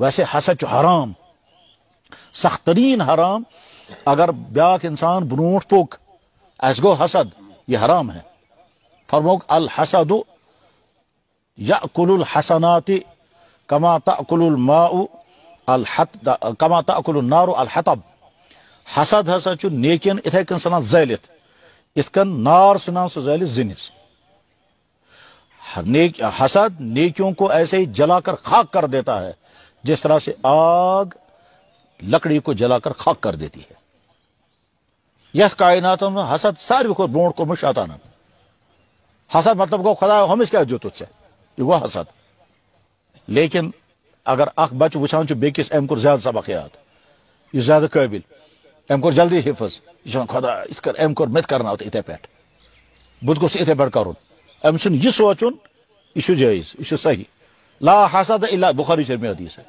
ویسے حسد حرام سخت ترین حرام اگر بیاک انسان برونٹ پوک اس گو حسد یہ حرام ہے فرموک الحسد یأکل الحسنات کما تأکل الماء کما تأکل النار الحطب حسد ہسا چھ نیکین اتھے کن سنان زیلت ات کن نار سنان سو زیلت زنس حسد نیکیوں کو ایسے ہی جلا کر خاک کر دیتا ہے جس طرح سے آگ لکڑی کو جلا کر خاک کر دیتی ہے یہ کائنات میں حسد ساری کو برونٹ کو مشاتا نا حسد مطلب کو خدا ہم اس کیا جو تجھ سے یہ وہ حسد لیکن اگر اخ بچ وچان چھ بیکس ام کو زیادہ سبق یاد یہ زیادہ قابل ام کو جلدی حفظ یہ خدا اس کر ام کو مت کرنا ہوتا اتھے پیٹ بت گوس اتھے پیٹ کرون ام چھن یہ سوچن یہ جائز یہ صحیح لا حسد الا بخاری شریف میں حدیث ہے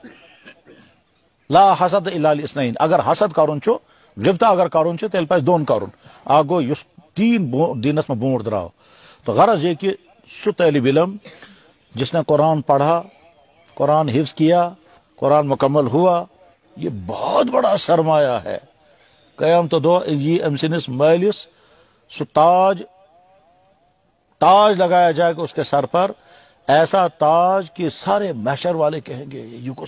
لا حسد الا الاثنين اگر حسد کرون چھو غبطہ اگر کرون چھو تیل پاس دون کرون آگو یس تین دینس میں بونٹ دراو تو غرض یہ کہ سو طالب علم جس نے قرآن پڑھا قرآن حفظ کیا قرآن مکمل ہوا یہ بہت بڑا سرمایہ ہے قیامت دو یہ ام سنس مالس سو تاج لگایا جائے گا اس کے سر پر ایسا تاج کہ سارے محشر والے کہیں گے یہ کو